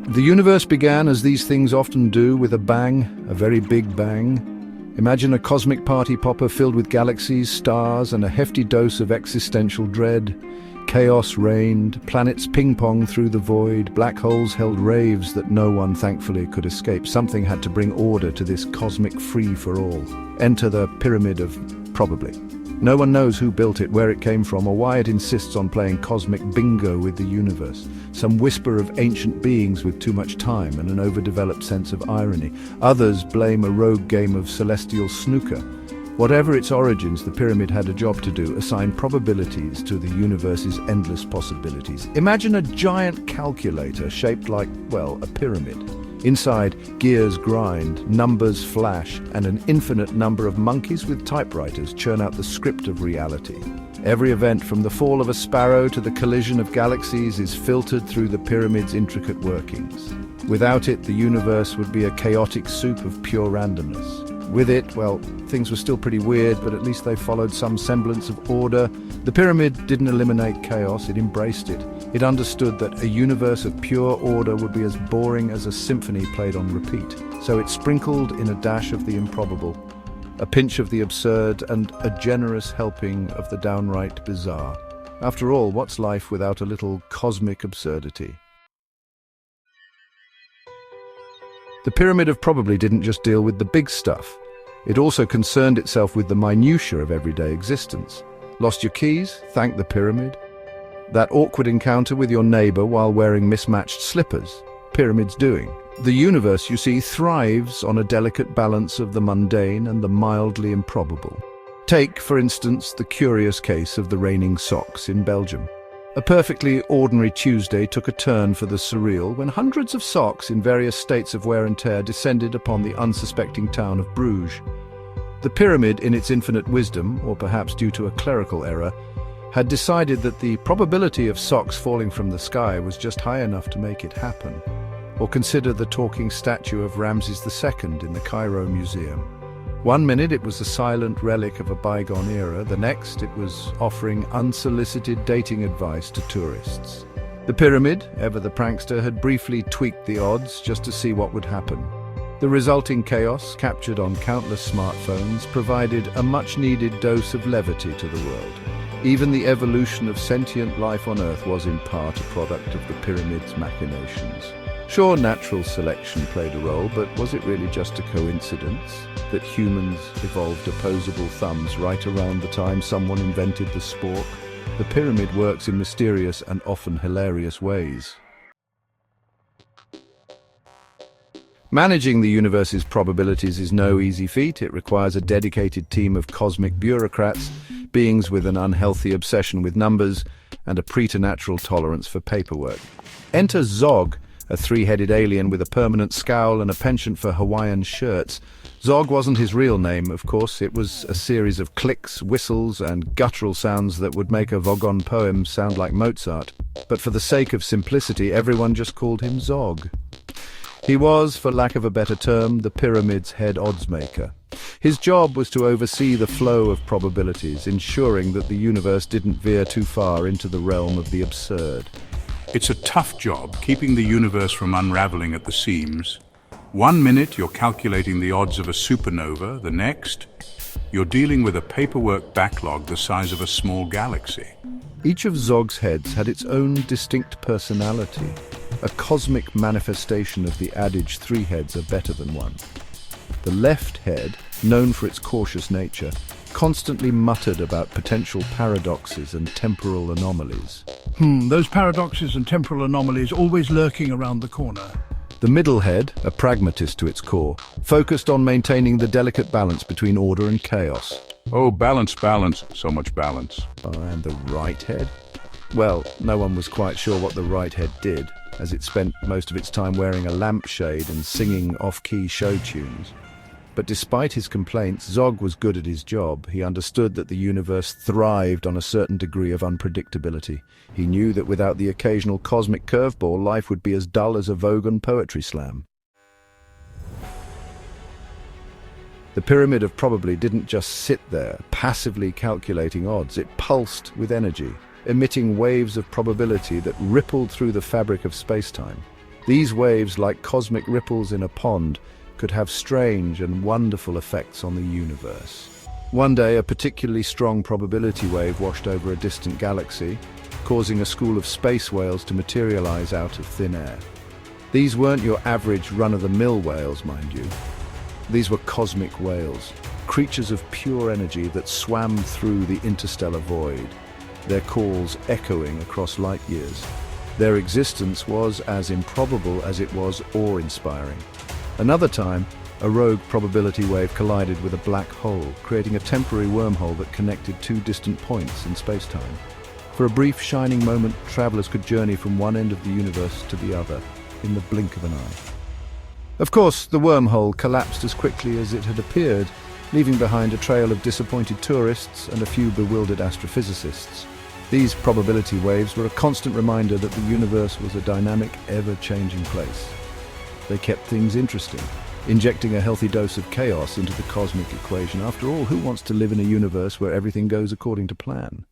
The universe began, as these things often do, with a bang, a very big bang. Imagine a cosmic party popper filled with galaxies, stars, and a hefty dose of existential dread. Chaos reigned, planets ping-ponged through the void, black holes held raves that no one, thankfully, could escape. Something had to bring order to this cosmic free-for-all. Enter the Pyramid of Probably. No one knows who built it, where it came from, or why it insists on playing cosmic bingo with the universe. Some whisper of ancient beings with too much time and an overdeveloped sense of irony. Others blame a rogue game of celestial snooker. Whatever its origins, the pyramid had a job to do: assign probabilities to the universe's endless possibilities. Imagine a giant calculator shaped like, well, a pyramid. Inside, gears grind, numbers flash, and an infinite number of monkeys with typewriters churn out the script of reality. Every event, from the fall of a sparrow to the collision of galaxies, is filtered through the pyramid's intricate workings. Without it, the universe would be a chaotic soup of pure randomness. With it, well, things were still pretty weird, but at least they followed some semblance of order. The pyramid didn't eliminate chaos, it embraced it. It understood that a universe of pure order would be as boring as a symphony played on repeat. So it sprinkled in a dash of the improbable, a pinch of the absurd, and a generous helping of the downright bizarre. After all, what's life without a little cosmic absurdity? The Pyramid of Probably didn't just deal with the big stuff. It also concerned itself with the minutiae of everyday existence. Lost your keys? Thank the pyramid. That awkward encounter with your neighbor while wearing mismatched slippers? Pyramid's doing. The universe, you see, thrives on a delicate balance of the mundane and the mildly improbable. Take, for instance, the curious case of the raining socks in Belgium. A perfectly ordinary Tuesday took a turn for the surreal when hundreds of socks in various states of wear and tear descended upon the unsuspecting town of Bruges. The pyramid, in its infinite wisdom, or perhaps due to a clerical error, had decided that the probability of socks falling from the sky was just high enough to make it happen. Or consider the talking statue of Ramses II in the Cairo Museum. One minute it was a silent relic of a bygone era, the next it was offering unsolicited dating advice to tourists. The pyramid, ever the prankster, had briefly tweaked the odds just to see what would happen. The resulting chaos, captured on countless smartphones, provided a much-needed dose of levity to the world. Even the evolution of sentient life on Earth was in part a product of the pyramid's machinations. Sure, natural selection played a role, but was it really just a coincidence that humans evolved opposable thumbs right around the time someone invented the spork? The pyramid works in mysterious and often hilarious ways. Managing the universe's probabilities is no easy feat. It requires a dedicated team of cosmic bureaucrats, beings with an unhealthy obsession with numbers, and a preternatural tolerance for paperwork. Enter Zog, a three-headed alien with a permanent scowl and a penchant for Hawaiian shirts. Zog wasn't his real name, of course. It was a series of clicks, whistles, and guttural sounds that would make a Vogon poem sound like Mozart. But for the sake of simplicity, everyone just called him Zog. He was, for lack of a better term, the pyramid's head oddsmaker. His job was to oversee the flow of probabilities, ensuring that the universe didn't veer too far into the realm of the absurd. It's a tough job, keeping the universe from unraveling at the seams. 1 minute you're calculating the odds of a supernova, the next you're dealing with a paperwork backlog the size of a small galaxy. Each of Zog's heads had its own distinct personality, a cosmic manifestation of the adage 3 heads are better than 1. The left head, known for its cautious nature, constantly muttered about potential paradoxes and temporal anomalies. Those paradoxes and temporal anomalies always lurking around the corner. The middle head, a pragmatist to its core, focused on maintaining the delicate balance between order and chaos. Oh, balance, balance, so much balance. And the right head? Well, no one was quite sure what the right head did, as it spent most of its time wearing a lampshade and singing off-key show tunes. But despite his complaints, Zog was good at his job. He understood that the universe thrived on a certain degree of unpredictability. He knew that without the occasional cosmic curveball, life would be as dull as a Vogon poetry slam. The Pyramid of Probably didn't just sit there, passively calculating odds. It pulsed with energy, emitting waves of probability that rippled through the fabric of space-time. These waves, like cosmic ripples in a pond, could have strange and wonderful effects on the universe. One day, a particularly strong probability wave washed over a distant galaxy, causing a school of space whales to materialize out of thin air. These weren't your average run-of-the-mill whales, mind you. These were cosmic whales, creatures of pure energy that swam through the interstellar void, their calls echoing across light years. Their existence was as improbable as it was awe-inspiring. Another time, a rogue probability wave collided with a black hole, creating a temporary wormhole that connected two distant points in space-time. For a brief, shining moment, travelers could journey from one end of the universe to the other in the blink of an eye. Of course, the wormhole collapsed as quickly as it had appeared, leaving behind a trail of disappointed tourists and a few bewildered astrophysicists. These probability waves were a constant reminder that the universe was a dynamic, ever-changing place. They kept things interesting, injecting a healthy dose of chaos into the cosmic equation. After all, who wants to live in a universe where everything goes according to plan?